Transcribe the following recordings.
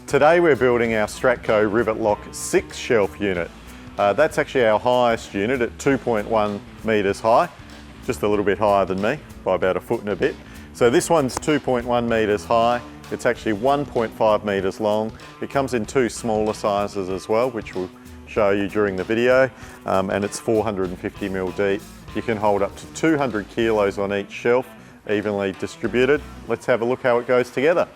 Today we're building our Stratco Rivet Lock 6 shelf unit. That's actually our highest unit at 2.1 metres high, just a little bit higher than me by about a foot and a bit. So this one's 2.1 metres high. It's actually 1.5 metres long. It comes in two smaller sizes as well, which we'll show you during the video, and it's 450mm deep. You can hold up to 200 kilos on each shelf, evenly distributed. Let's have a look how it goes together.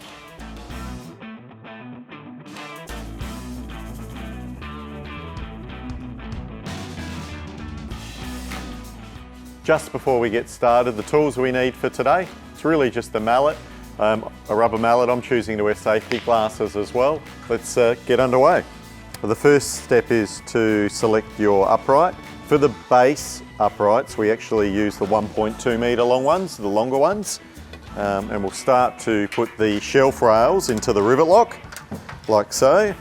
Just before we get started, the tools we need for today, it's really just a mallet, a rubber mallet. I'm choosing to wear safety glasses as well. Let's get underway. The first step is to select your upright. For the base uprights, we actually use the 1.2 metre long ones, the longer ones. And we'll start to put the shelf rails into the rivet lock, like so.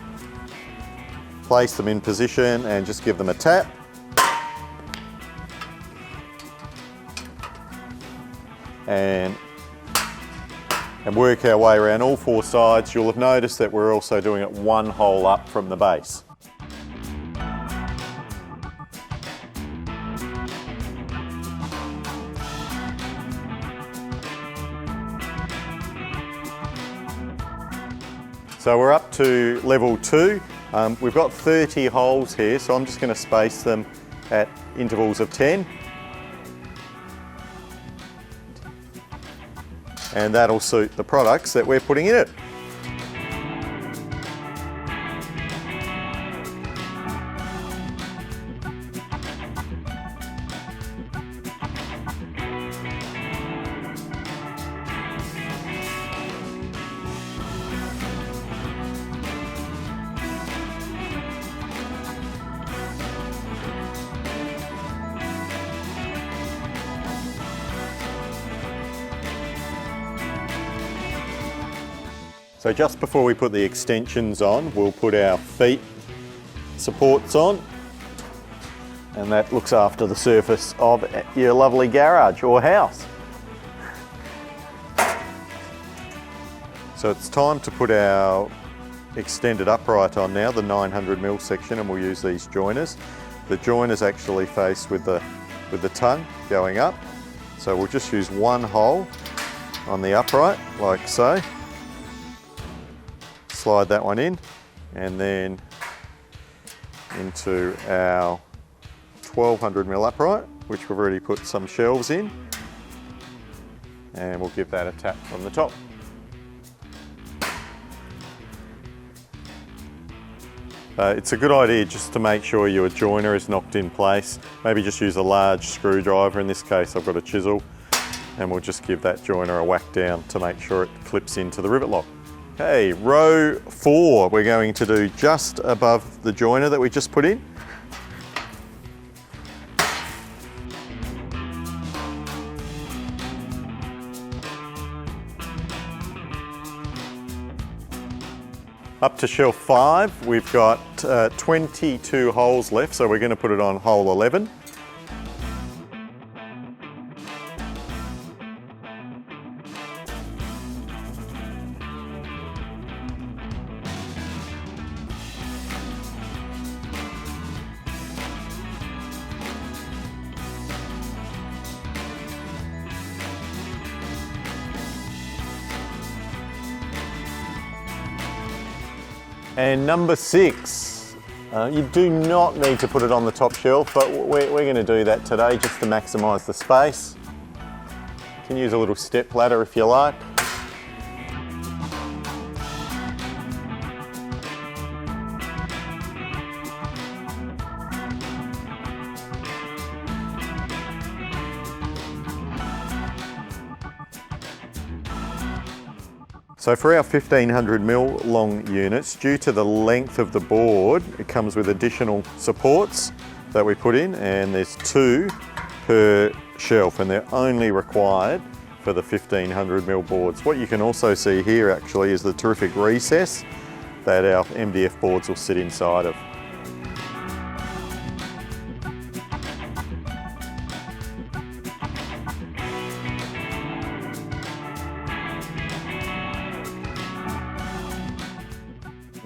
Place them in position and just give them a tap. And work our way around all four sides. You'll have noticed that we're also doing it one hole up from the base. So we're up to level 2. We've got 30 holes here, so I'm just going to space them at intervals of 10. And that'll suit the products that we're putting in it. So just before we put the extensions on, we'll put our feet supports on, and that looks after the surface of your lovely garage or house. So it's time to put our extended upright on now, the 900mm section, and we'll use these joiners. The joiners actually face with the tongue going up. So we'll just use one hole on the upright, like so. Slide that one in, and then into our 1200mm upright, which we've already put some shelves in, and we'll give that a tap from the top. It's a good idea just to make sure your joiner is knocked in place. Maybe just use a large screwdriver. In this case I've got a chisel, and we'll just give that joiner a whack down to make sure it clips into the rivet lock. Okay, row 4 we're going to do just above the joiner that we just put in. Up to shelf 5, we've got 22 holes left, so we're going to put it on hole 11. And number 6, you do not need to put it on the top shelf, but we're going to do that today just to maximise the space. You can use a little step ladder if you like. So for our 1500mm long units, due to the length of the board, it comes with additional supports that we put in, and there's 2 per shelf, and they're only required for the 1500mm boards. What you can also see here actually is the terrific recess that our MDF boards will sit inside of.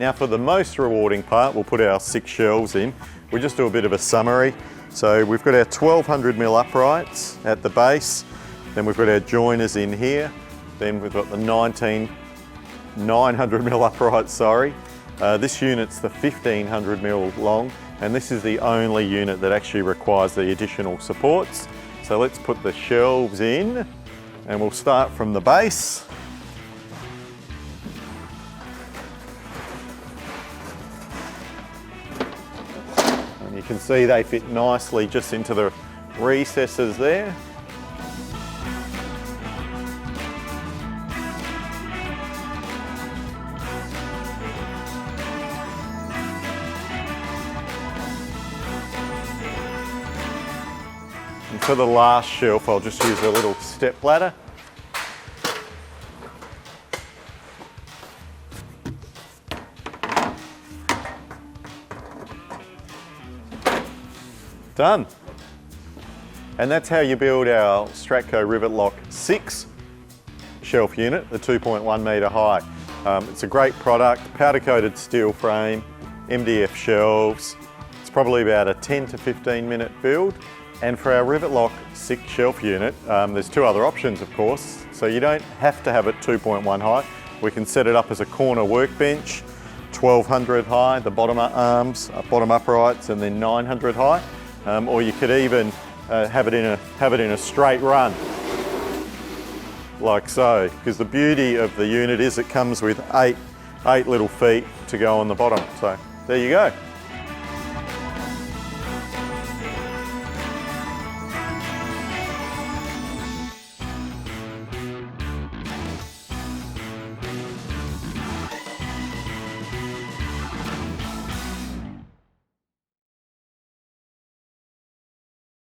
Now for the most rewarding part, we'll put our 6 shelves in. We'll just do a bit of a summary. So we've got our 1200mm uprights at the base, then we've got our joiners in here, then we've got the 900mm uprights, sorry. This unit's the 1500mm long, and this is the only unit that actually requires the additional supports. So let's put the shelves in, and we'll start from the base. And you can see they fit nicely just into the recesses there. And for the last shelf, I'll just use a little step ladder. Done. And that's how you build our Stratco Rivet Lock 6 shelf unit, the 2.1 metre high. It's a great product, powder coated steel frame, MDF shelves. It's probably about a 10 to 15 minute build. And for our Rivet Lock 6 shelf unit, there's 2 other options of course. So you don't have to have it 2.1 high. We can set it up as a corner workbench, 1200 high, the bottom arms, bottom uprights, and then 900 high. Or you could even have it in a straight run, like so. Because the beauty of the unit is it comes with eight little feet to go on the bottom. So there you go.